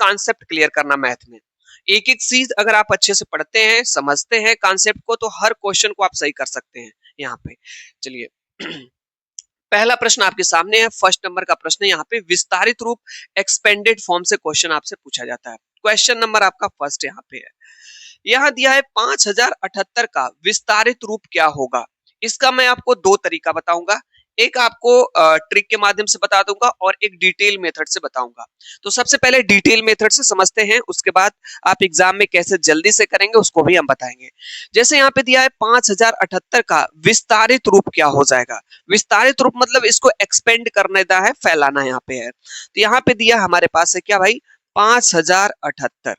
Concept clear करना math में। एक एक चीज अगर आप अच्छे से पढ़ते हैं, समझते हैं कॉन्सेप्ट को, तो हर क्वेश्चन को आप सही कर सकते हैं यहाँ पे। चलिए पहला प्रश्न आपके सामने है, फर्स्ट नंबर का प्रश्न है यहाँ पे, विस्तारित रूप एक्सपेंडेड फॉर्म से क्वेश्चन आपसे पूछा जाता है। क्वेश्चन नंबर आपका फर्स्ट यहाँ पे है, यहाँ दिया है 5078 का विस्तारित रूप क्या होगा। इसका मैं आपको दो तरीका बताऊंगा, एक आपको ट्रिक के माध्यम से बता दूंगा और एक डिटेल मेथड से बताऊंगा। तो सबसे पहले डिटेल मेथड से समझते हैं, उसके बाद आप एग्जाम में कैसे जल्दी से करेंगे उसको भी हम बताएंगे। जैसे यहाँ पे दिया है 5078 का विस्तारित रूप क्या हो जाएगा। विस्तारित रूप मतलब इसको एक्सपेंड करने का है, फैलाना यहाँ पे है। तो यहाँ पे दिया हमारे पास है क्या भाई, 5078।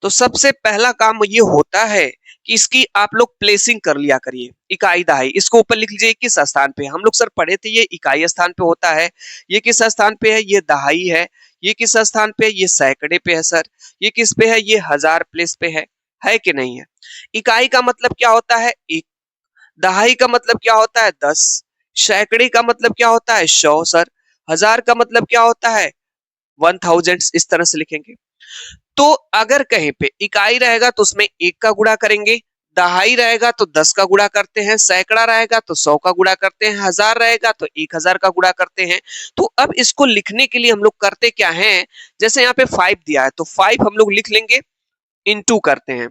तो सबसे पहला काम ये होता है कि इसकी आप लोग प्लेसिंग कर लिया करिए, इकाई दहाई। इसको ऊपर लिख लीजिए किस स्थान पे, हम लोग सर पढ़े थे ये इकाई स्थान पे होता है, ये किस स्थान पे है, ये दहाई है, ये किस स्थान पे, ये सैकड़े पे है सर, ये किस पे है, ये हजार प्लेस पे है कि नहीं है। इकाई का मतलब क्या होता है, एक। दहाई का मतलब क्या होता है, 10। सैकड़े का मतलब क्या होता है, 100 सर। हजार का मतलब क्या होता है, 1000। इस तरह से लिखेंगे। तो अगर कहीं पे इकाई रहेगा तो उसमें 1 का गुणा करेंगे, दहाई रहेगा तो 10 का गुणा करते हैं, सैकड़ा रहेगा तो 100 का गुणा करते हैं, हजार रहेगा तो 1000 का गुणा करते हैं। तो अब इसको लिखने के लिए हम लोग करते क्या हैं, जैसे यहाँ पे 5 दिया है तो 5 हम लोग लिख लेंगे, इनटू करते हैं।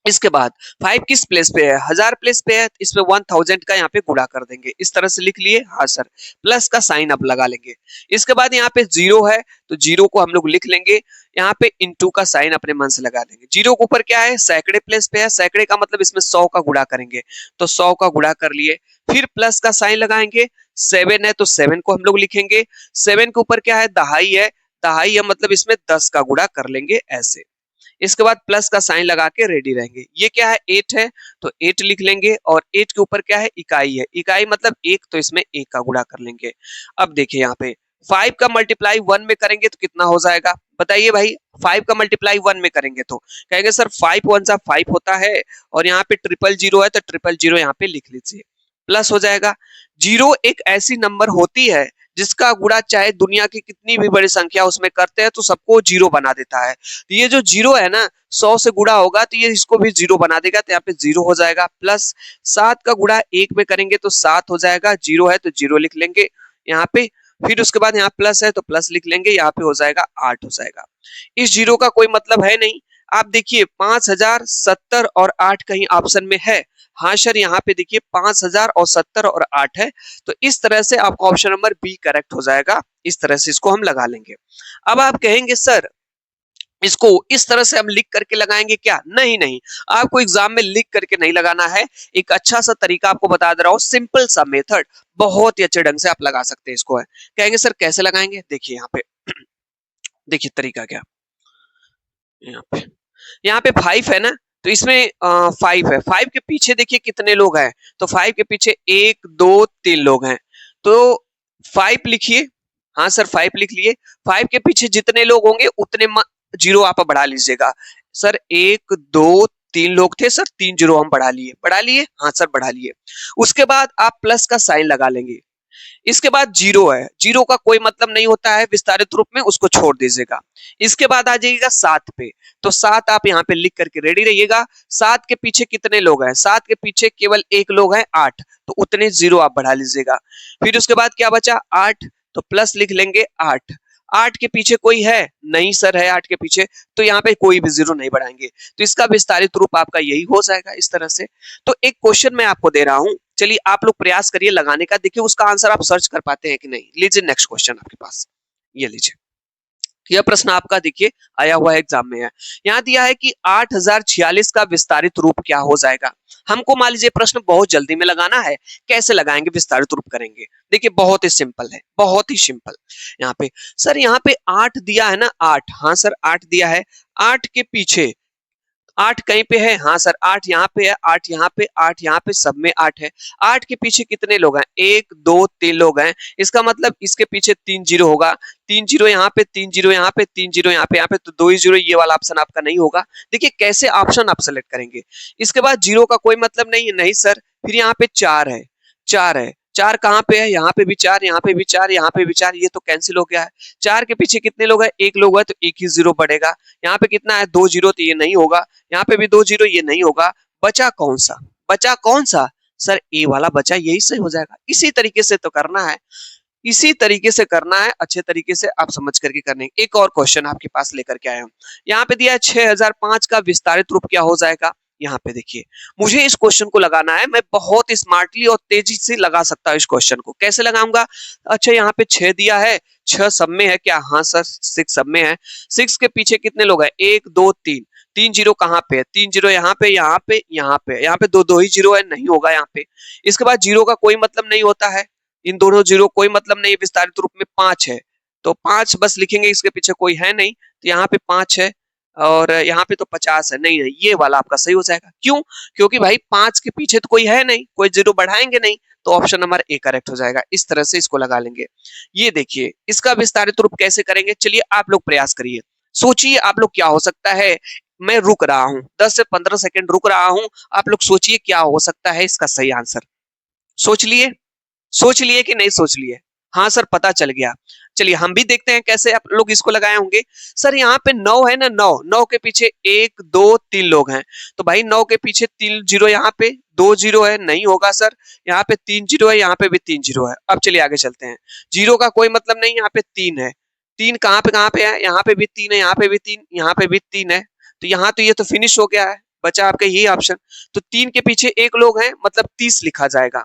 इसके बाद 5 किस प्लेस पे है, हजार प्लेस पे है, इसमें 1000 का यहाँ पे गुणा कर देंगे। इस तरह से लिख लिए, हाँ सर। प्लस का साइन अब लगा लेंगे। इसके बाद यहाँ पे 0 है तो 0 को हम लोग लिख लेंगे, यहाँ पे इनटू का साइन अपने मन से लगा देंगे। 0 के ऊपर क्या है, सैकड़े प्लेस पे है, सैकड़े का मतलब इसमें 100 का गुणा करेंगे, तो 100 का गुणा कर लिए। फिर प्लस का साइन लगाएंगे, 7 है तो 7 को हम लोग लिखेंगे, 7 के ऊपर क्या है, दहाई है, दहाई है मतलब इसमें 10 का गुणा कर लेंगे ऐसे। इसके बाद प्लस का साइन लगा के रेडी रहेंगे। ये क्या है, 8 है तो 8 लिख लेंगे, और 8 के ऊपर क्या है, इकाई है, इकाई मतलब 1, तो इसमें 1 का गुणा कर लेंगे। अब देखिए यहाँ पे 5 का मल्टीप्लाई 1 में करेंगे तो कितना हो जाएगा, बताइए भाई। 5 का मल्टीप्लाई 1 में करेंगे तो कहेंगे सर 5 1 सा 5 होता है, और यहाँ पे 000 है तो 000 यहाँ पे लिख लीजिए, प्लस हो जाएगा। 0 एक ऐसी नंबर होती है जिसका गुणा चाहे दुनिया की कितनी भी बड़ी संख्या उसमें करते हैं तो सबको 0 बना देता है। तो ये जो 0 है ना, 100 से गुणा होगा तो ये इसको भी 0 बना देगा, तो यहाँ पे 0 हो जाएगा। प्लस 7 का गुणा 1 में करेंगे तो 7 हो जाएगा, 0 है तो 0 लिख लेंगे यहाँ पे। फिर उसके बाद यहाँ प्लस है तो प्लस लिख लेंगे, यहाँ पे हो जाएगा 8 हो जाएगा। इस 0 का कोई मतलब है नहीं। आप देखिए 5070 और 8 कहीं ऑप्शन में है, हाँ सर यहाँ पे देखिए 5070 और 8 है, तो इस तरह से आपका ऑप्शन नंबर बी करेक्ट हो जाएगा। इस तरह से इसको हम लगा लेंगे। अब आप कहेंगे सर इसको इस तरह से हम लिख करके लगाएंगे क्या, नहीं नहीं, आपको एग्जाम में लिख करके नहीं लगाना है। एक अच्छा सा तरीका आपको बता दे रहा हूं, सिंपल सा मेथड, बहुत ही अच्छे ढंग से आप लगा सकते हैं इसको। है कहेंगे सर कैसे लगाएंगे, देखिए यहाँ पे देखिए तरीका क्या, यहाँ पे 5 है ना, तो इसमें 5 है, 5 के पीछे देखिए कितने लोग हैं, तो 5 के पीछे 1 2 3 लोग हैं, तो 5 लिखिए। हाँ सर 5 लिख लिए। 5 के पीछे जितने लोग होंगे उतने 0 आप बढ़ा लीजिएगा। सर 1 2 3 लोग थे सर, 3 0 हम बढ़ा लिए, हाँ सर बढ़ा लिए। उसके बाद आप प्लस का साइन लगा लेंगे। इसके बाद 0 है, 0 का कोई मतलब नहीं होता है विस्तारित रूप में, उसको छोड़ दीजिएगा। इसके बाद आ जाइएगा 7 पे, तो 7 आप यहाँ पे लिख करके रेडी रहिएगा। 7 के पीछे कितने लोग हैं, 7 के पीछे केवल 1 लोग हैं, 8, तो उतने 0 आप बढ़ा लीजिएगा। फिर उसके बाद क्या बचा, 8, तो प्लस लिख लेंगे 8। 8 के पीछे कोई है, नहीं सर है 8 के पीछे, तो यहाँ पे कोई भी 0 नहीं बढ़ाएंगे, तो इसका विस्तारित रूप आपका यही हो जाएगा इस तरह से। तो एक क्वेश्चन मैं आपको दे रहा हूं, चलिए आप लोग प्रयास करिए लगाने का, देखिए उसका आंसर आप सर्च कर पाते हैं कि नहीं। लीजिए नेक्स्ट क्वेश्चन आपके पास, ये लीजिए। यह प्रश्न आपका देखिए आया हुआ एग्जाम में है। यहाँ दिया है कि 8046 का विस्तारित रूप क्या हो जाएगा। हमको मान लीजिए प्रश्न बहुत जल्दी में लगाना है, कैसे लगाएंगे, विस्तारित रूप करेंगे। देखिए बहुत ही सिंपल है, बहुत ही सिंपल। यहाँ पे सर यहाँ पे 8 दिया है ना, 8, हाँ सर 8 दिया है। 8 के पीछे 8 कहीं पे है, हाँ सर 8 यहाँ पे है, 8 यहाँ पे, 8 यहाँ पे, सब में 8 है। 8 के पीछे कितने लोग हैं, 1 2 3 लोग हैं, इसका मतलब इसके पीछे 3 0 होगा। 3 0 यहाँ पे, 3 0 यहाँ पे, 3 0 यहाँ पे, तो 2 ही 0, ये वाला ऑप्शन आपका नहीं होगा। देखिए कैसे ऑप्शन आप सेलेक्ट करेंगे। इसके बाद 0 का कोई मतलब नहीं है, नहीं सर। फिर यहाँ पे 4 है, 4 है, 4 कहाँ पे है, यहाँ पे भी 4, यहाँ पे भी 4, यहाँ पे भी 4, ये तो कैंसिल हो गया है। 4 के पीछे कितने लोग हैं, 1 लोग है तो 1 ही जीरो बढ़ेगा। यहाँ पे कितना है, 2 जीरो, तो ये नहीं होगा। यहाँ पे भी 2 जीरो, ये नहीं होगा। बचा कौन सा, बचा कौन सा, सर ए वाला बचा, यही सही हो जाएगा। इसी तरीके से तो करना है, इसी तरीके से करना है, अच्छे तरीके से आप समझ करके करने। एक और क्वेश्चन आपके पास लेकर के आया हूं। यहाँ पे दिया है 6005 का विस्तारित रूप क्या हो जाएगा। यहाँ पे देखिए, मुझे इस क्वेश्चन को लगाना है, मैं बहुत स्मार्टली और तेजी से लगा सकता हूँ इस क्वेश्चन को। कैसे लगाऊंगा, अच्छा यहाँ पे 6 दिया है, 6 सब में है क्या, हाँ सर 6 सब में है। 6 के पीछे कितने लोग हैं, 1 2 3, 3 जीरो कहाँ पे है, 3 जीरो यहाँ पे, यहाँ पे, यहाँ पे, यहाँ पे दो ही जीरो है, नहीं होगा यहाँ पे। इसके बाद जीरो का कोई मतलब नहीं होता है, इन दोनों जीरो कोई मतलब नहीं, विस्तारित रूप में 5 है तो 5 बस लिखेंगे, इसके पीछे कोई है नहीं, तो यहाँ पे 5 है, और यहाँ पे तो 50 है, नहीं है, ये वाला आपका सही हो जाएगा। क्यों, क्योंकि भाई 5 के पीछे तो कोई है नहीं, कोई जीरो बढ़ाएंगे नहीं, तो ऑप्शन नंबर ए करेक्ट हो जाएगा। इस तरह से इसको लगा लेंगे। ये देखिए, इसका विस्तारित रूप कैसे करेंगे, चलिए आप लोग प्रयास करिए, सोचिए आप लोग क्या हो सकता है। मैं रुक रहा हूं, 10 से 15 सेकंड रुक रहा हूं, आप लोग सोचिए क्या हो सकता है इसका सही आंसर। सोच लिए, सोच लिए कि नहीं सोच लिए, हाँ सर पता चल गया। चलिए हम भी देखते हैं कैसे आप लोग इसको लगाए होंगे। सर यहाँ पे 9 है ना, 9, 9 के पीछे 1 2 3 लोग हैं, तो भाई 9 के पीछे 3 जीरो, यहाँ पे 2 जीरो है, नहीं होगा सर। यहाँ पे 3 जीरो है, यहाँ पे भी 3 जीरो है। अब चलिए आगे चलते हैं, जीरो का कोई मतलब नहीं, यहाँ पे 3 है, 3 कहाँ पे है, यहाँ पे भी 3 है, यहाँ पे भी 3, यहाँ पे भी 3 है, तो यहाँ तो ये तो फिनिश हो गया है, बचा आपका यही ऑप्शन। तो 3 के पीछे 1 लोग हैं, मतलब 30 लिखा जाएगा।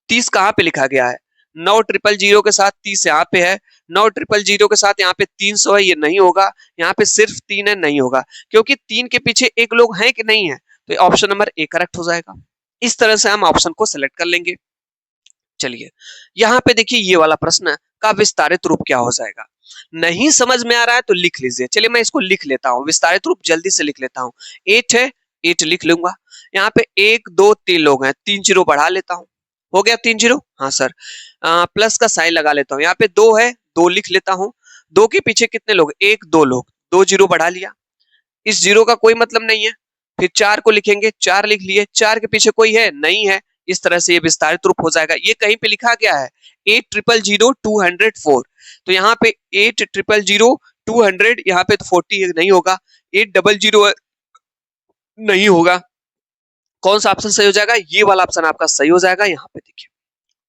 30 कहाँ पे लिखा गया है, 9 ट्रिपल जीरो के साथ 30 यहाँ पे है, 9 ट्रिपल जीरो के साथ यहाँ पे 300 है, ये नहीं होगा। यहाँ पे सिर्फ 3 है, नहीं होगा, क्योंकि 3 के पीछे 1 लोग हैं कि नहीं है, तो ऑप्शन नंबर ए करेक्ट हो जाएगा। इस तरह से हम ऑप्शन को सिलेक्ट कर लेंगे। चलिए यहाँ पे देखिए, ये वाला प्रश्न का विस्तारित रूप क्या हो जाएगा। नहीं समझ में आ रहा है तो लिख लीजिए, चलिए मैं इसको लिख लेता हूँ, विस्तारित रूप जल्दी से लिख लेता हूँ। 8 है, 8 लिख लूंगा। यहाँ पे 1 2 3 लोग हैं, 3 जीरो बढ़ा लेता हूँ, हो गया 3 जीरो, हाँ सर। प्लस का साइन लगा लेता हूँ, यहाँ पे 2 है, 2 लिख लेता हूँ। 2 के पीछे कितने लोग, 1 2 लोग, 2 जीरो बढ़ा लिया, इस जीरो का कोई मतलब नहीं है। फिर 4 को लिखेंगे, 4 लिख लिए, 4 के पीछे कोई है, नहीं है। इस तरह से ये विस्तारित रूप हो जाएगा। ये कहीं पे लिखा गया है 8 ट्रिपल जीरो 204, तो यहाँ पे 8 ट्रिपल जीरो 200, यहाँ पे तो 40 नहीं होगा, 8 डबल जीरो नहीं होगा। कौन सा ऑप्शन सही हो जाएगा, ये वाला ऑप्शन आपका सही हो जाएगा। यहाँ पे देखिए,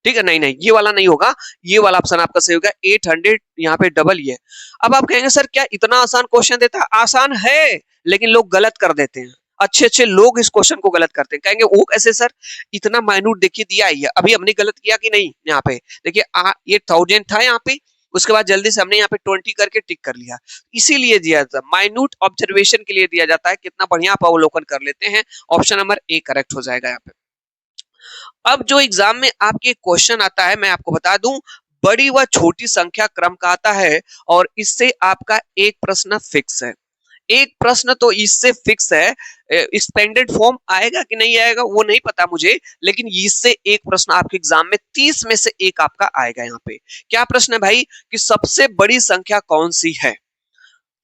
ठीक है, नहीं नहीं ये वाला नहीं होगा, ये वाला ऑप्शन आपका सही होगा, 800, यहाँ पे डबल ये। अब आप कहेंगे सर क्या इतना आसान क्वेश्चन देता है, आसान है लेकिन लोग गलत कर देते हैं, अच्छे अच्छे लोग इस क्वेश्चन को गलत करते हैं। कहेंगे वो कैसे सर, इतना माइन्यूट देखिए दिया ही है, अभी हमने गलत किया कि नहीं। यहाँ पे देखिए ये 1000 था यहाँ पे, उसके बाद जल्दी से हमने यहाँ पे 20 करके टिक कर लिया, इसीलिए दिया जाता है, माइन्यूट ऑब्जर्वेशन के लिए दिया जाता है, कितना बढ़िया आप अवलोकन कर लेते हैं। ऑप्शन नंबर ए करेक्ट हो जाएगा यहाँ पे। अब जो एग्जाम में आपके क्वेश्चन आता है, मैं आपको बता दूं, बड़ी व छोटी संख्या क्रम का आता है, और इससे आपका एक प्रश्न फिक्स है। एक प्रश्न तो इससे फिक्स है, एक्सपेंडेड फॉर्म आएगा कि नहीं आएगा वो नहीं पता मुझे, लेकिन इससे एक प्रश्न आपके एग्जाम में 30 में से एक आपका आएगा। यहाँ पे क्या प्रश्न है भाई, कि सबसे बड़ी संख्या कौन सी है,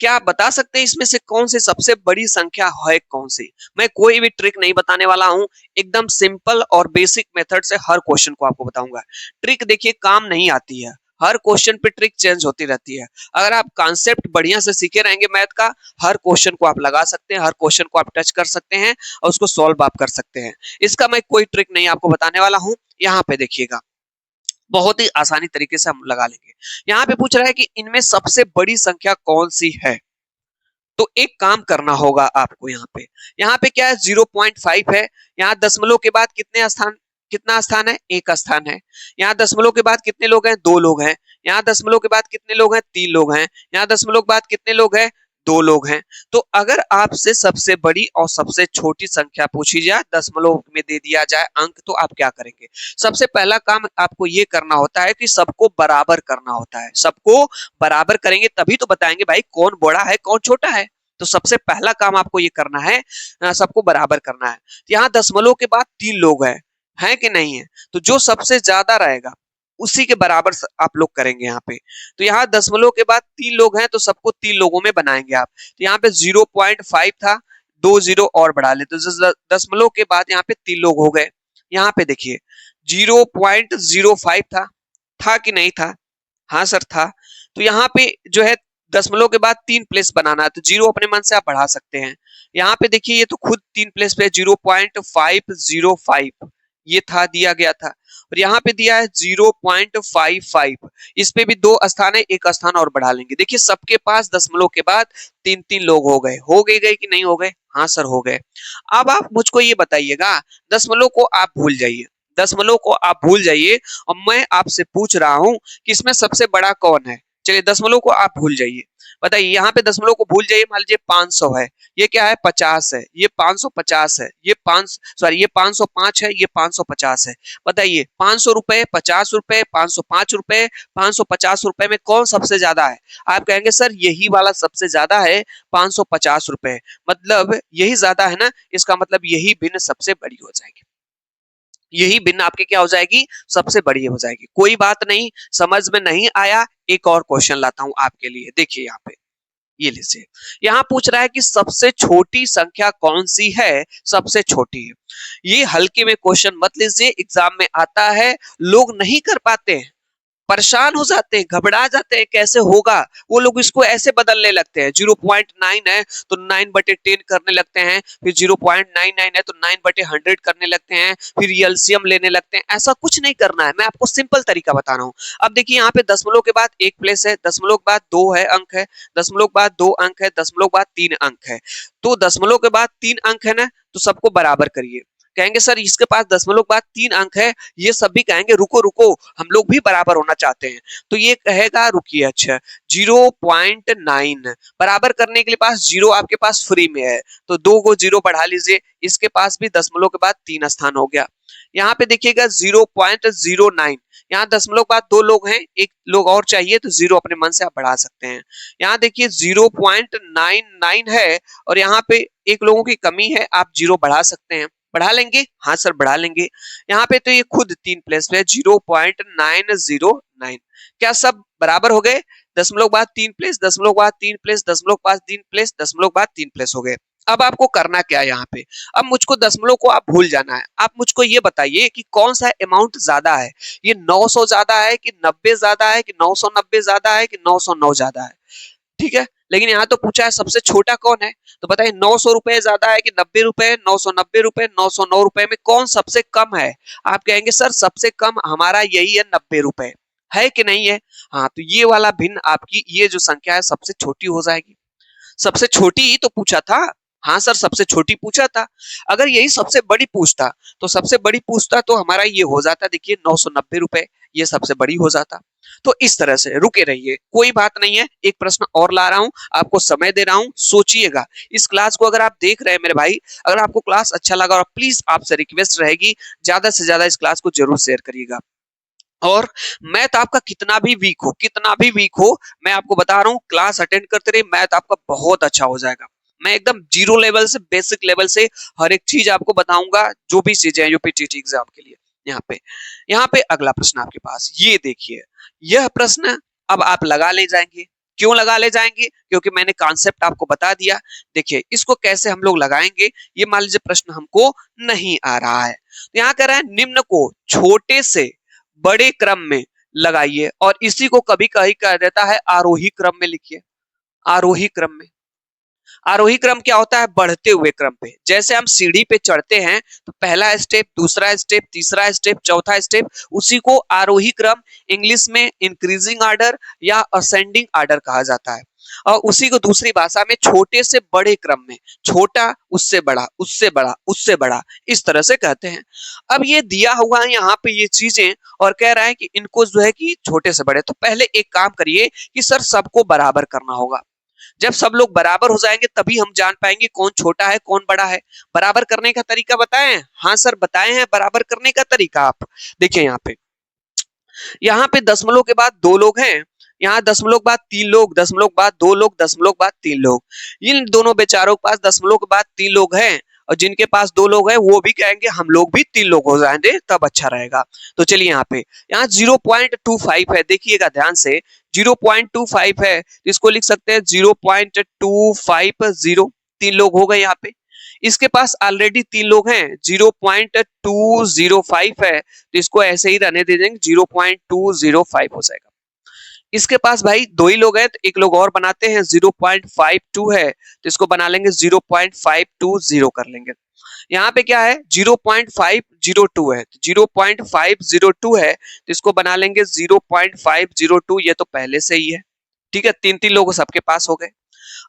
क्या आप बता सकते हैं इसमें से कौन सी सबसे बड़ी संख्या है, कौन सी। मैं कोई भी ट्रिक नहीं बताने वाला हूं, एकदम सिंपल और बेसिक मेथड से हर क्वेश्चन को आपको बताऊंगा। ट्रिक देखिए काम नहीं आती है, हर क्वेश्चन पे ट्रिक चेंज होती रहती है। अगर आप कॉन्सेप्ट बढ़िया से सीखे रहेंगे मैथ का, हर क्वेश्चन को आप लगा सकते हैं, हर क्वेश्चन को आप टच कर सकते हैं और उसको सॉल्व आप कर सकते हैं। इसका मैं कोई ट्रिक नहीं आपको बताने वाला हूं। यहाँ पे देखिएगा, बहुत ही आसानी तरीके से हम लगा लेंगे। यहाँ पे पूछ रहा है कि इनमें सबसे बड़ी संख्या कौन सी है, तो एक काम करना होगा आपको। यहाँ पे क्या है, 0.5 है। यहाँ दशमलव के बाद कितने स्थान, कितना स्थान है, एक स्थान है। यहाँ दशमलव के बाद कितने लोग हैं, 2 लोग हैं। यहाँ दशमलव के बाद कितने लोग हैं, 3 लोग हैं। यहाँ दशमलव के बाद कितने लोग हैं, 2 लोग हैं। तो अगर आपसे सबसे बड़ी और सबसे छोटी संख्या पूछी जाए, दशमलव में दे दिया जाए अंक, तो आप क्या करेंगे। सबसे पहला काम आपको ये करना होता है कि सबको बराबर करना होता है, सबको बराबर करेंगे तभी तो बताएंगे भाई कौन बड़ा है कौन छोटा है। तो सबसे पहला काम आपको ये करना है, सबको बराबर करना है। यहाँ दशमलव के बाद 3 लोग हैं कि नहीं है, तो जो सबसे ज्यादा रहेगा उसी के बराबर आप लोग करेंगे यहाँ पे। तो यहाँ दशमलव के बाद 3 लोग हैं, तो सबको 3 लोगों में बनाएंगे आप। तो यहाँ पे 0.5 था, 2 जीरो और बढ़ा ले, तो दशमलव के बाद यहाँ पे 3 लोग हो गए। यहाँ पे देखिए 0.05 था कि नहीं था? हाँ सर था। तो यहाँ पे जो है दशमलव के बाद 3 प्लेस बनाना है, तो 0 अपने मन से आप बढ़ा सकते हैं। यहाँ पे देखिए ये तो खुद 3 प्लेस पे 0.505 ये था, दिया गया था, और यहाँ पे दिया है 0.55। इस पे भी 2 स्थान है, 1 स्थान और बढ़ा लेंगे। देखिए सबके पास दशमलव के बाद 3-3 लोग हो गए कि नहीं हो गए? हाँ सर हो गए। अब आप मुझको ये बताइएगा, दशमलव को आप भूल जाइए, दशमलव को आप भूल जाइए, और मैं आपसे पूछ रहा हूं कि इसमें सबसे बड़ा कौन है? चलिए दशमलव को आप भूल जाइए, बताइए यहाँ पे दशमलव को भूल जाइए। मान लीजिए 500 है, ये क्या है 50 है, ये 550 है, ये 505 है, ये 550 है। बताइए 500 रुपए, 50 रुपए, 505 रुपए, 550 रुपए में कौन सबसे ज्यादा है? आप कहेंगे सर यही वाला सबसे ज्यादा है, 550 रुपए, मतलब यही ज्यादा है ना, इसका मतलब यही भिन्न सबसे बड़ी हो जाएगी, यही भिन्न आपके क्या हो जाएगी? सबसे बड़ी हो जाएगी। कोई बात नहीं, समझ में नहीं आया, एक और क्वेश्चन लाता हूं आपके लिए। देखिए यहाँ पे, ये लीजिए, यहाँ पूछ रहा है कि सबसे छोटी संख्या कौन सी है? सबसे छोटी है। ये हल्के में क्वेश्चन मत लीजिए, एग्जाम में आता है, लोग नहीं कर पाते हैं, परेशान हो जाते हैं, घबरा जाते हैं, कैसे होगा, वो लोग इसको ऐसे बदलने लगते हैं। 0.9 है तो 9/10 करने लगते हैं, फिर 0.99 है तो 9/100 करने लगते हैं, फिर एलसीएम लेने लगते हैं। ऐसा कुछ नहीं करना है, मैं आपको सिंपल तरीका बता रहा हूँ। अब देखिए यहाँ पे दशमलव के बाद 1 प्लेस है, दशमलव के बाद 2 है अंक है, दशमलव के बाद 2 अंक है, दशमलव के बाद 3 अंक है। तो दशमलव के बाद 3 अंक है ना, तो सबको बराबर करिए। कहेंगे सर इसके पास दशमलव के बाद 3 अंक है, ये सब भी कहेंगे रुको रुको, हम लोग भी बराबर होना चाहते हैं, तो ये कहेगा रुकिए, अच्छा 0.9 बराबर करने के लिए पास 0 आपके पास फ्री में है, तो 2 को 0 बढ़ा लीजिए, इसके पास भी दशमलव के बाद 3 स्थान हो गया। यहाँ पे देखिएगा 0.09, यहाँ दशमलव के बाद 2 लोग हैं, 1 लोग और चाहिए, तो 0 अपने मन से आप बढ़ा सकते हैं। यहाँ देखिए 0.99 है, और यहाँ पे 1 लोगों की कमी है, आप 0 बढ़ा सकते हैं। बढ़ा लेंगे? हाँ सर बढ़ा लेंगे। यहाँ पे तो ये खुद 3 प्लेस पे 0.909, क्या सब बराबर हो गए? दशमलव के बाद 3 प्लेस, दशमलव के बाद 3 प्लेस, दशमलव के बाद 3 प्लेस, दशमलव के बाद 3 प्लेस हो गए। अब आपको करना क्या है यहाँ पे? अब मुझको दशमलव को आप भूल जाना है। आप मुझको ये बताइए कि कौन सा अमाउंट ज्यादा है, ये 900 ज्यादा है कि 90 ज्यादा है कि 990 ज्यादा है कि 909 ज्यादा है? ठीक है, लेकिन यहाँ तो पूछा है सबसे छोटा कौन है, तो बताइए 900 रुपए ज्यादा है कि 90 रुपए, 990 रुपए, 909 रुपए में कौन सबसे कम है? आप कहेंगे सर सबसे कम हमारा यही है 90 रुपए, है कि नहीं है? हाँ, तो ये वाला भिन्न आपकी ये जो संख्या है सबसे छोटी हो जाएगी। सबसे छोटी ही तो पूछा था। हाँ सर सबसे छोटी पूछा था, अगर यही सबसे बड़ी पूछता, तो सबसे बड़ी पूछता तो हमारा ये हो जाता, देखिए 990 रुपए, ये सबसे बड़ी हो जाता। तो इस तरह से रुके रहिए, कोई बात नहीं है, एक प्रश्न और ला रहा हूं, आपको समय दे रहा हूं, सोचिएगा। इस क्लास को अगर आप देख रहे हैं मेरे भाई, अगर आपको क्लास अच्छा लगा, और प्लीज आपसे रिक्वेस्ट रहेगी ज्यादा से ज्यादा इस क्लास को जरूर शेयर करिएगा। और मैथ आपका कितना भी वीक हो, कितना भी वीक हो, मैं आपको बता रहा हूँ क्लास अटेंड करते रहिए, मैथ आपका बहुत अच्छा हो जाएगा। मैं एकदम जीरो लेवल से बेसिक लेवल से हर एक चीज आपको बताऊंगा, जो भी चीजें हैं यूपीटीटी एग्जाम के लिए। यहाँ पे अगला प्रश्न आपके पास, ये देखिए, यह प्रश्न अब आप लगा ले जाएंगे। क्यों लगा ले जाएंगे? क्योंकि मैंने कॉन्सेप्ट आपको बता दिया। देखिए इसको कैसे हम लोग लगाएंगे, ये मान लीजिए प्रश्न हमको नहीं आ रहा है, तो यहाँ कह रहा है निम्न को छोटे से बड़े क्रम में लगाइए, और इसी को कभी कभी कह देता है आरोही क्रम में लिखिए। आरोही क्रम में, आरोही क्रम क्या होता है? बढ़ते हुए क्रम पे, जैसे हम सीढ़ी पे चढ़ते हैं तो पहला स्टेप, दूसरा स्टेप, तीसरा स्टेप, चौथा स्टेप, उसी को आरोही क्रम, इंग्लिश में इंक्रीजिंग ऑर्डर या असेंडिंग ऑर्डर कहा जाता है। और उसी को दूसरी भाषा में छोटे से बड़े क्रम में, छोटा उससे बड़ा, उससे बड़ा, उससे बड़ा, इस तरह से कहते हैं। अब ये दिया हुआ है यहाँ पे ये चीजें, और कह रहा है कि इनको जो है कि छोटे से बड़े, तो पहले एक काम करिए कि सर सबको बराबर करना होगा। जब सब लोग बराबर हो जाएंगे तभी हम जान पाएंगे कौन छोटा है कौन बड़ा है। बराबर करने का तरीका बताएं? हाँ सर बताए हैं बराबर करने का तरीका। आप देखिए यहाँ पे दशमलव के बाद 2 लोग हैं, यहाँ दशमलव के बाद 3 लोग, दशमलव के बाद 2 लोग, दशमलव के बाद 3 लोग, इन दोनों बेचारों के पास दशमलव के बाद 3 लोग हैं, और जिनके पास 2 लोग हैं वो भी कहेंगे हम लोग भी 3 लोग हो जाएंगे तब अच्छा रहेगा। तो चलिए यहाँ 0.25 है, देखिएगा ध्यान से, 0.25 है, इसको लिख सकते हैं 0.250, 3 लोग हो गए यहाँ पे। इसके पास ऑलरेडी 3 लोग हैं, 0.205 है, तो इसको ऐसे ही रहने दे देंगे, 0.205 हो जाएगा। इसके पास भाई 2 ही लोग हैं, तो एक लोग और बनाते हैं, 0.52 है, तो इसको बना लेंगे 0.520 कर लेंगे। यहाँ पे क्या है, 0.502 है, 0.502 है, तो इसको बना लेंगे 0.502, ये तो पहले से ही है। ठीक है, 3 लोग सबके पास हो गए।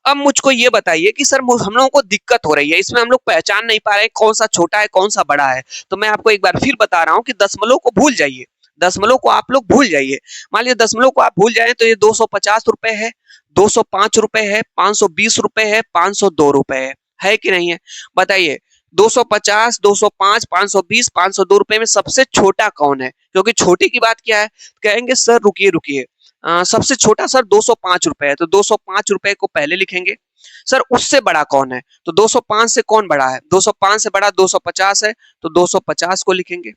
अब मुझको ये बताइए कि सर हम लोगों को दिक्कत हो रही है, इसमें हम लोग पहचान नहीं पा रहे कौन सा छोटा है कौन सा बड़ा है। तो मैं आपको एक बार फिर बता रहा हूं कि दशमलव को भूल जाइए, दशमलव को आप लोग भूल जाइए। मान लीजिए दशमलव को आप भूल जाए तो ये 250 रुपए है, 205 रुपए है, 520 रुपए है, 502 रुपए है कि नहीं है? बताइए 250, 205, 520, 502 रुपए में सबसे छोटा कौन है? क्योंकि छोटे की बात क्या है, कहेंगे सर रुकिए रुकिए, सबसे छोटा सर 205 रुपए है, तो 205 रुपए को पहले लिखेंगे। सर उससे बड़ा कौन है? तो 205 से कौन बड़ा है? 205 से बड़ा 250 है, तो 250 को लिखेंगे।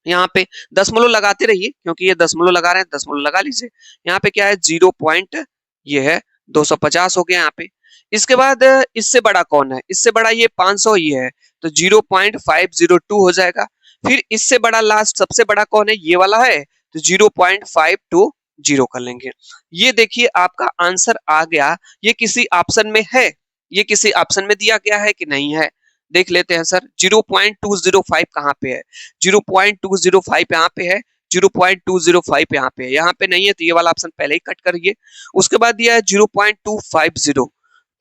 यहाँ पे दशमलव लगाते रहिए, क्योंकि ये दशमलव लगा रहे हैं, दशमलव लगा लीजिए। यहाँ पे क्या है, 0 पॉइंट ये है 250 हो गया यहाँ पे। इसके बाद इससे बड़ा कौन है? इससे बड़ा ये 500 ही है, तो 0.502 हो जाएगा। फिर इससे बड़ा लास्ट सबसे बड़ा कौन है? ये वाला है, तो 0.520 कर लेंगे। ये देखिए आपका आंसर आ गया। ये किसी ऑप्शन में है, ये किसी ऑप्शन में दिया गया है कि नहीं है, देख लेते हैं सर। 0.205 कहाँ पे है? 0.205 यहाँ पे है, 0.205 यहाँ पे है, यहाँ पे नहीं है, तो ये वाला ऑप्शन पहले ही कट करिए। उसके बाद दिया है 0.250,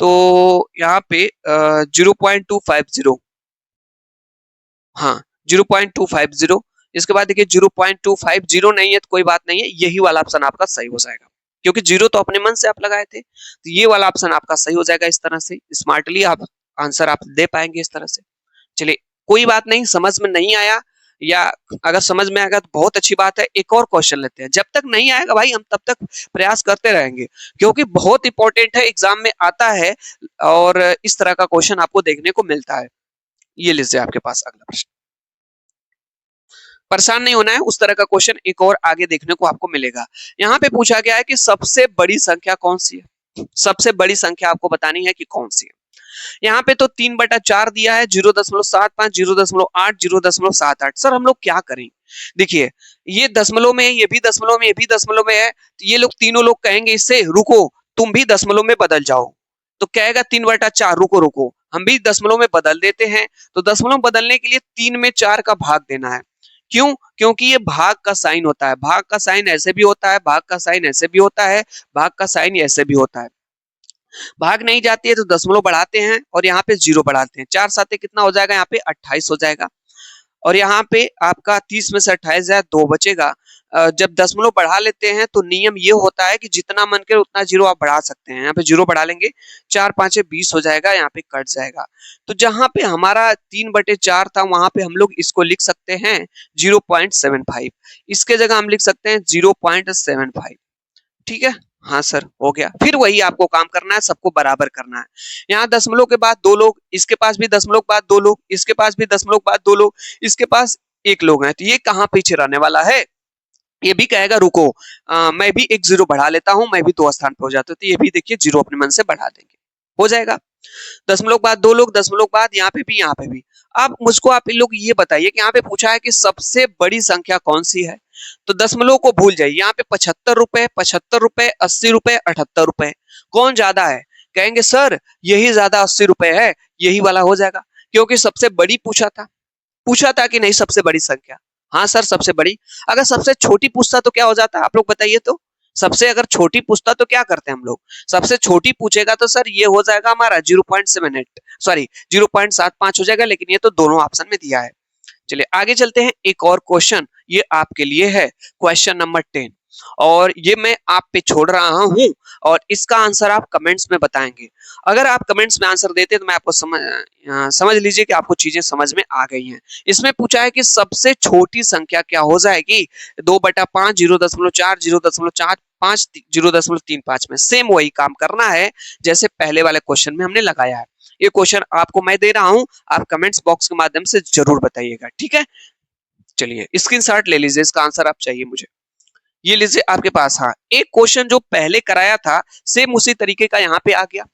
तो यहाँ पे 0.250, हाँ 0.250। इसके बाद देखिए 0.250 नहीं है, तो कोई बात नहीं है, यही वाला ऑप्शन आपका सही हो जाएगा, क्योंकि जीरो तो अपने मन से आप लगाए थे, तो ये वाला ऑप्शन आपका सही हो जाएगा। इस तरह से स्मार्टली आप आंसर आप दे पाएंगे इस तरह से। चलिए कोई बात नहीं, समझ में नहीं आया या अगर समझ में आएगा तो बहुत अच्छी बात है। एक और क्वेश्चन लेते हैं, जब तक नहीं आएगा भाई हम तब तक प्रयास करते रहेंगे, क्योंकि बहुत इंपॉर्टेंट है, एग्जाम में आता है और इस तरह का क्वेश्चन आपको देखने को मिलता है। ये लीजिए आपके पास अगला प्रश्न, परेशान नहीं होना है, उस तरह का क्वेश्चन एक और आगे देखने को आपको मिलेगा। यहाँ पे पूछा गया है कि सबसे बड़ी संख्या कौन सी है, सबसे बड़ी संख्या आपको बतानी है कि कौन सी है। यहाँ पे तो 3/4 दिया है, 0.75, 0.8, 0.78। सर हम लोग क्या करें? देखिए ये दशमलव में है, ये भी दशमलव में, ये भी दशमलव में है, तो ये लोग तीनों लोग कहेंगे इससे रुको तुम भी दशमलव में बदल जाओ, तो कहेगा 3/4, रुको रुको हम भी दशमलव में बदल देते हैं। तो दशमलव बदलने के लिए 3 में 4 का भाग देना है। क्यों? क्योंकि ये भाग का साइन होता है, भाग का साइन ऐसे भी होता है, भाग का साइन ऐसे भी होता है, भाग का साइन ऐसे भी होता है। भाग नहीं जाती है तो दशमलव बढ़ाते हैं और यहाँ पे 0 बढ़ाते हैं, 4 साते कितना हो जाएगा? यहाँ पे 28 हो जाएगा। और यहाँ पे आपका 30 में से 28 जाए 2 बचेगा। जब दशमलव बढ़ा लेते हैं तो नियम ये होता है कि जितना मन करे उतना 0 आप बढ़ा सकते हैं। यहाँ पे 0 बढ़ा लेंगे, 4 5 20 हो जाएगा, यहाँ पे कट जाएगा। तो जहां पे हमारा 3/4 था वहां पे हम लोग इसको लिख सकते हैं 0.75, इसके जगह हम लिख सकते हैं 0.75। ठीक है, हाँ सर हो गया। फिर वही आपको काम करना है, सबको बराबर करना है। यहाँ दशमलव के बाद 2 लोग, इसके पास भी दशमलव के बाद 2 लोग, इसके पास भी दशमलव के बाद 2 लोग, इसके पास 1 लोग हैं, तो ये कहाँ पीछे रहने वाला है? ये भी कहेगा रुको मैं भी 1 0 बढ़ा लेता हूं, मैं भी 2 स्थान पे हो जाता हूं, तो ये भी देखिए 0 अपने मन से बढ़ा देंगे, हो जाएगा। दशमलव के बाद 2 लोग, दशमलव के बाद यहाँ पे भी, यहाँ पे भी। अब मुझको आप इन लोग ये बताइए कि यहाँ पे पूछा है कि सबसे बड़ी संख्या कौन सी है, तो दशमलव को भूल जाइए। यहाँ पे 75 रुपए, 75 रुपए, 80 रुपए, 78 रुपए, कौन ज्यादा है? कहेंगे सर यही ज्यादा 80 रुपए है, यही वाला हो जाएगा, क्योंकि सबसे बड़ी पूछा था कि नहीं सबसे बड़ी संख्या? हाँ सर सबसे बड़ी। अगर सबसे छोटी पूछता तो क्या हो जाता, आप लोग बताइए तो? सबसे अगर छोटी पूछता तो क्या करते हैं हम लोग? सबसे छोटी पूछेगा तो सर ये हो जाएगा हमारा 0.78, सॉरी 0.75 हो जाएगा, लेकिन ये तो दोनों ऑप्शन में दिया है। चलिए आगे चलते हैं, एक और क्वेश्चन ये आपके लिए है, क्वेश्चन नंबर 10, और ये मैं आप पे छोड़ रहा हूं और इसका आंसर आप कमेंट्स में बताएंगे। अगर आप कमेंट्स में आंसर देते तो मैं आपको समझ लीजिए कि आपको चीजें समझ में आ गई हैं। इसमें पूछा है कि सबसे छोटी संख्या क्या हो जाएगी? 2/5, 0.4, 0.45, 0.35 में। सेम वही काम करना है जैसे पहले वाले क्वेश्चन में हमने लगाया है। ये क्वेश्चन आपको मैं दे रहा हूं, आप कमेंट्स बॉक्स के माध्यम से जरूर बताइएगा, ठीक है? चलिए स्क्रीनशॉट ले लीजिए, इसका आंसर आप चाहिए मुझे, ये लीजिए आपके पास। हाँ एक क्वेश्चन जो पहले कराया था सेम उसी तरीके का यहाँ पे आ गया।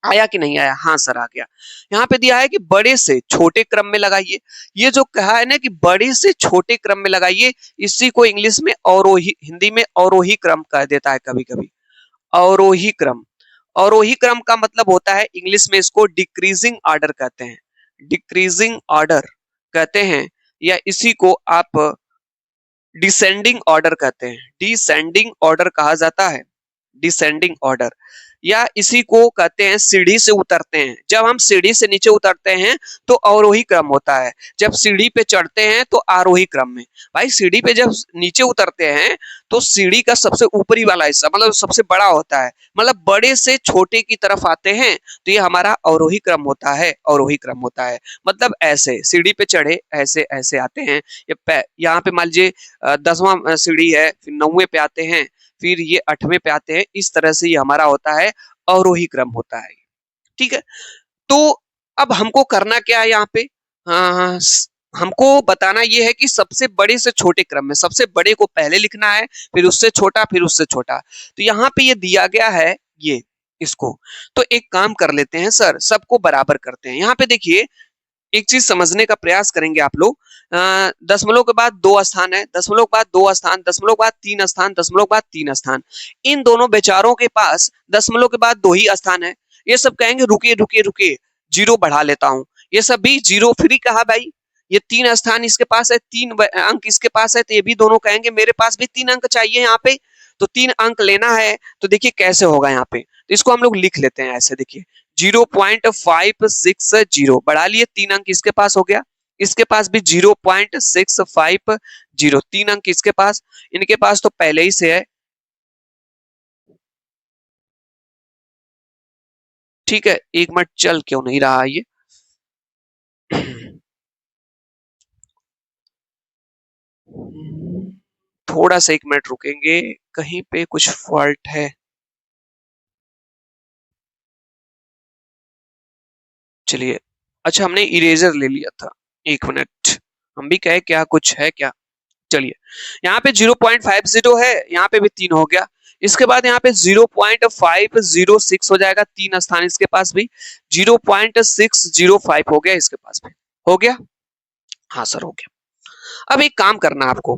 आया कि नहीं आया? हाँ सर, आ गया। यहाँ पे दिया है कि बड़े से छोटे क्रम में लगाइए। ये जो कहा है ना कि बड़े से छोटे क्रम में लगाइए, इसी को इंग्लिश में अवरोही, हिंदी में अवरोही क्रम कह देता है कभी कभी। अवरोही क्रम। अवरोही क्रम का मतलब होता है इंग्लिश में इसको डिक्रीजिंग ऑर्डर कहते हैं। डिक्रीजिंग ऑर्डर कहते हैं, या इसी को आप डिसेंडिंग ऑर्डर कहते हैं। डिसेंडिंग ऑर्डर कहा जाता है, डिसेंडिंग ऑर्डर, या इसी को कहते हैं सीढ़ी से उतरते हैं। जब हम सीढ़ी से नीचे उतरते हैं तो अवरोही क्रम होता है, जब सीढ़ी पे चढ़ते हैं तो आरोही क्रम में। भाई सीढ़ी पे जब नीचे उतरते हैं तो सीढ़ी का सबसे ऊपरी वाला हिस्सा मतलब सबसे बड़ा होता है, मतलब बड़े से छोटे की तरफ आते हैं तो ये हमारा अवरोही क्रम होता है। अवरोही क्रम होता है मतलब ऐसे सीढ़ी पे चढ़े ऐसे ऐसे आते हैं। यहाँ पे मान लीजिए 10वां सीढ़ी है, फिर 9वें पे आते हैं, फिर ये 8वें पे आते हैं। इस तरह से ये हमारा होता है, अवरोही क्रम होता है। ठीक है, तो अब हमको करना क्या है यहाँ पे? हाँ, हमको बताना ये है कि सबसे बड़े से छोटे क्रम में सबसे बड़े को पहले लिखना है, फिर उससे छोटा, फिर उससे छोटा। तो यहाँ पे ये दिया गया है ये इसको। तो एक काम कर लेते हैं सर, सबको बराबर करते हैं। यहाँ पे देखिए एक चीज समझने का प्रयास करेंगे आप लोग। दशमलव के बाद 2 स्थान है, दशमलव के बाद 2 स्थान, दशमलव के बाद 3 स्थान, दशमलव के बाद 3 स्थान। इन दोनों बेचारों के पास दशमलव के बाद 2 ही स्थान है। ये सब कहेंगे रुकिए रुकिए रुकिए, जीरो बढ़ा लेता हूं। ये सब भी जीरो फ्री कहा भाई। ये 3 स्थान इसके पास है, 3 अंक इसके पास है, तो ये भी दोनों कहेंगे मेरे पास भी 3 अंक चाहिए यहाँ पे। तो 3 अंक लेना है, तो देखिए कैसे होगा यहाँ पे। तो इसको हम लोग लिख लेते हैं ऐसे, देखिए 0.560 बढ़ा लिए, 3 अंक इसके पास हो गया, इसके पास भी 0.650, 3 अंक इसके पास, इनके पास तो पहले ही से है। ठीक है, एक मिनट चल क्यों नहीं रहा ये? थोड़ा सा 1 मिनट रुकेंगे, कहीं पे कुछ फॉल्ट है। चलिए, अच्छा हमने इरेजर ले लिया था, 1 मिनट, हम भी कहे क्या कुछ है क्या। चलिए, यहाँ पे 0.50 है, यहाँ पे भी 3 हो गया। इसके बाद यहाँ पे 0.506 हो जाएगा, 3 स्थान इसके पास भी, 0.605 हो गया इसके पास भी। हो गया? हाँ सर हो गया। अब एक काम करना आपको,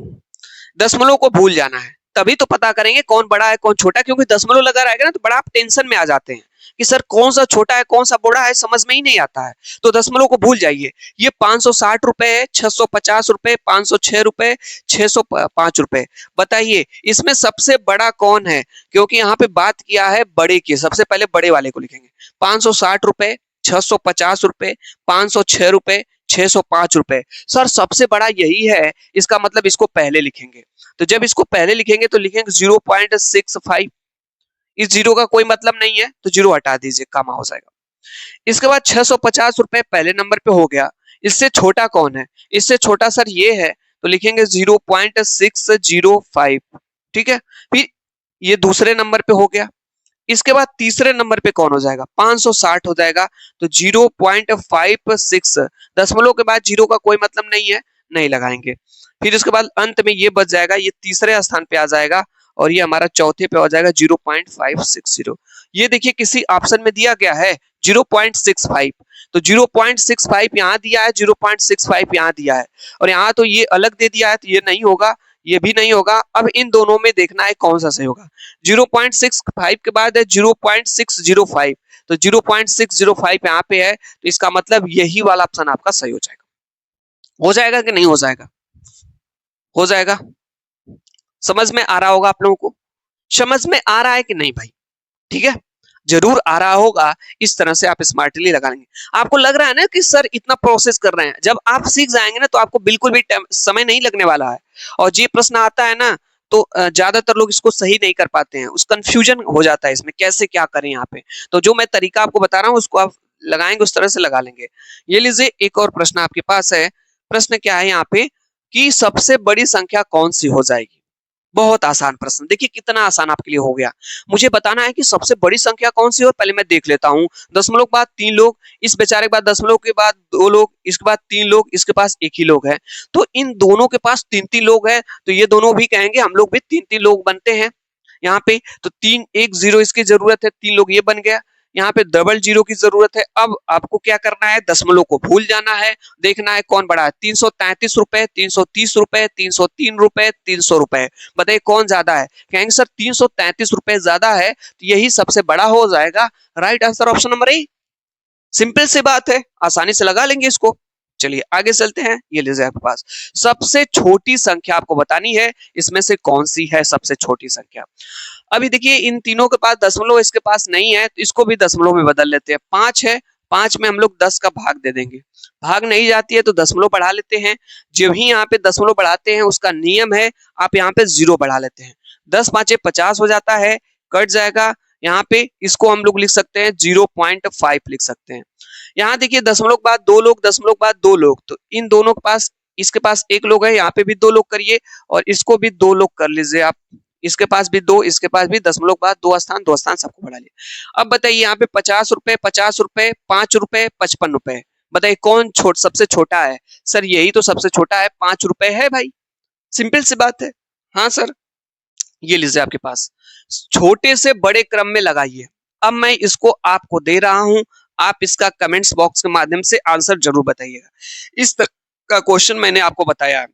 दशमलव को भूल जाना है, तभी तो पता करेंगे कौन बड़ा है कौन छोटा, क्योंकि दशमलव लगा रहेगा ना तो बड़ा आप टेंशन में आ जाते हैं कि सर कौन सा छोटा है कौन सा बड़ा है, समझ में ही नहीं आता है। तो दशमलव को भूल जाइए। ये 560 रुपए है, 650 रुपए, 506 रुपए, 605 रुपए। बताइए इसमें सबसे बड़ा कौन है? क्योंकि यहाँ पे बात किया है बड़े की, सबसे पहले बड़े वाले को लिखेंगे। 560 रुपए, 650 रुपए, 506 रुपए, 605 रुपए। सर सबसे बड़ा यही है, इसका मतलब इसको पहले लिखेंगे। तो जब इसको पहले लिखेंगे तो लिखेंगे 0.65। इस जीरो का कोई मतलब नहीं है तो जीरो हटा दीजिए, कामा हो जाएगा। इसके बाद 650 रुपए पहले नंबर पे हो गया। इससे छोटा कौन है? इससे छोटा सर ये है, तो लिखेंगे 0.605। ठीक है, फिर ये दूसरे नंबर पे हो गया। इसके बाद तीसरे नंबर पे कौन हो जाएगा? 560 हो जाएगा, तो 0.56। दशमलव के बाद जीरो का कोई मतलब नहीं है, नहीं लगाएंगे। फिर इसके बाद अंत में ये बच जाएगा, ये तीसरे स्थान पे आ जाएगा, और ये हमारा चौथे पे हो जाएगा 0.560। ये देखिए किसी ऑप्शन में दिया गया है 0.65, तो 0.65 यहाँ दिया है, 0.65 यहाँ दिया है, और यहाँ तो ये अलग दे दिया है, तो ये नहीं होगा, ये भी नहीं होगा। अब इन दोनों में देखना है कौन सा सही होगा। 0.65 के बाद है 0.605, तो 0.605 यहाँ पे है, तो इसका मतलब यही वाला ऑप्शन आपका सही हो जाएगा। हो जाएगा कि नहीं हो जाएगा? हो जाएगा। समझ में आ रहा होगा आप लोगों को? समझ में आ रहा है कि नहीं भाई? ठीक है, जरूर आ रहा होगा। इस तरह से आप स्मार्टली लगा लेंगे। आपको लग रहा है ना कि सर इतना प्रोसेस कर रहे हैं, जब आप सीख जाएंगे ना तो आपको बिल्कुल भी समय नहीं लगने वाला है। और ये प्रश्न आता है ना तो ज्यादातर लोग इसको सही नहीं कर पाते हैं, उस कंफ्यूजन हो जाता है इसमें कैसे क्या करें यहाँ पे। तो जो मैं तरीका आपको बता रहा हूँ उसको आप लगाएंगे, उस तरह से लगा लेंगे। ये लीजिए एक और प्रश्न आपके पास है। प्रश्न क्या है यहाँ पे कि सबसे बड़ी संख्या कौन सी हो जाएगी? बहुत आसान प्रश्न, देखिए कितना आसान आपके लिए हो गया। मुझे बताना है कि सबसे बड़ी संख्या कौन सी हो, पहले मैं देख लेता हूँ। दशमलव के बाद 3 लोग, इस बेचारे के बाद दशमलव के बाद 2 लोग, इसके बाद 3 लोग, इसके पास 1 ही लोग है। तो इन दोनों के पास 3-3 लोग हैं, तो ये दोनों भी कहेंगे हम लोग भी 3-3 लोग बनते हैं यहाँ पे। तो 3 1 0 इसकी जरूरत है, 3 लोग ये बन गया। यहाँ पे डबल जीरो की जरूरत है। अब आपको क्या करना है, दशमलव को भूल जाना है, देखना है कौन बड़ा है। 333 रुपए, 330 रुपए, 303 रुपए, 300 रुपए, बताइए कौन ज्यादा है। कहेंगे सर 333 रुपए ज्यादा है तो यही सबसे बड़ा हो जाएगा। Right answer option number A. Simple सी बात है, आसानी से लगा लेंगे इसको। चलिए आगे चलते हैं। ये लीजिए आपके पास सबसे छोटी संख्या आपको बतानी है, इसमें से कौन सी है सबसे छोटी संख्या। अभी देखिए इन तीनों के पास दशमलव इसके पास नहीं है, तो इसको भी दशमलव में बदल लेते हैं। 5 है, 5 में हम लोग 10 का भाग दे देंगे, भाग नहीं जाती है तो दशमलव बढ़ा लेते हैं। जब ही यहाँ पे दशमलव बढ़ाते हैं उसका नियम है, आप यहाँ पे 0 बढ़ा लेते हैं। 10 5 50 हो जाता है, कट जाएगा। यहाँ पे इसको हम लोग लिख सकते हैं 0.5 लिख सकते हैं। यहाँ देखिए दशमलव के बाद 2 लोग, दशमलव के बाद 2 लोग, तो इन दोनों के पास, इसके पास 1 लोग है, यहाँ पे भी 2 लोग करिए और इसको भी 2 लोग कर लीजिए आप। इसके पास भी 2, इसके पास भी, दशमलव के बाद 2 स्थान सबको बढ़ा लिया। अब बताइए यहाँ पे 50 रुपए, 50 रुपए, 5 रुपए, 55 रुपए, बताइए कौन सबसे छोटा है। सर यही तो सबसे छोटा है, 5 रुपए है भाई, सिंपल सी बात है। हाँ सर, ये लीजिए आपके पास, छोटे से बड़े क्रम में लगाइए। अब मैं इसको आपको दे रहा हूं, आप इसका कमेंट्स बॉक्स के माध्यम से आंसर जरूर बताइएगा। इस तरह का क्वेश्चन मैंने आपको बताया है।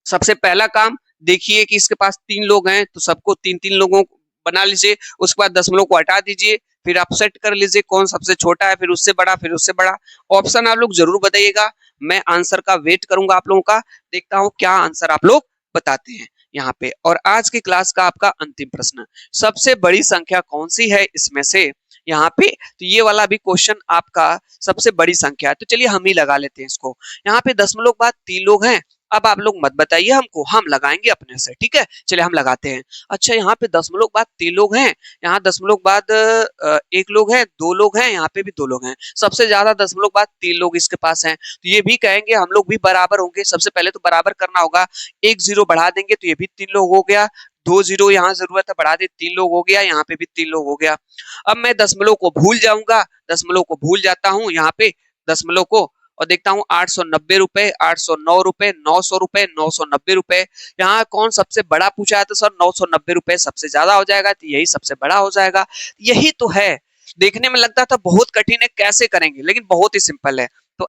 सबसे पहला काम देखिए कि इसके पास 3 लोग हैं तो सबको 3-3 लोगों को बना लीजिए, उसके बाद दशमलव को हटा दीजिए, फिर आप सेट कर लीजिए कौन सबसे छोटा है, फिर उससे बड़ा, फिर उससे बड़ा। ऑप्शन आप लोग जरूर बताइएगा, मैं आंसर का वेट करूंगा आप लोगों का, देखता हूं क्या आंसर आप लोग बताते हैं यहाँ पे। और आज की क्लास का आपका अंतिम प्रश्न, सबसे बड़ी संख्या कौन सी है इसमें से, यहाँ पे तो ये वाला भी क्वेश्चन आपका सबसे बड़ी संख्या है, तो चलिए हम ही लगा लेते हैं इसको। यहाँ पे दशमलव के बाद 3 लोग हैं, अब आप लोग मत बताइए हमको, हम लगाएंगे अपने से, ठीक है। चलिए हम लगाते हैं। अच्छा यहाँ पे दशमलव के बाद 3 लोग हैं, यहाँ दशमलव के बाद 1 लोग है, 2 लोग हैं, यहाँ पे भी 2 लोग हैं, सबसे ज्यादा दशमलव के बाद 3 लोग इसके पास हैं, तो ये भी कहेंगे हम लोग भी बराबर होंगे। सबसे पहले तो बराबर करना होगा, 1 0 बढ़ा देंगे तो ये भी 3 लोग हो गया, 2 0 यहाँ जरूरत है, बढ़ा दे 3 लोग हो गया, यहाँ पे भी 3 लोग हो गया। अब मैं दशमलव को भूल जाऊंगा, दशमलव को भूल जाता हूँ यहाँ पे दशमलव को, और देखता हूँ 890 रुपए, 809 रुपए, 900 रुपए, 990 रुपए। यहाँ कौन सबसे बड़ा पूछा है, तो सर 990 रुपए सबसे ज्यादा हो जाएगा, तो यही सबसे बड़ा हो जाएगा। यही तो है, देखने में लगता था बहुत कठिन है कैसे करेंगे, लेकिन बहुत ही सिंपल है।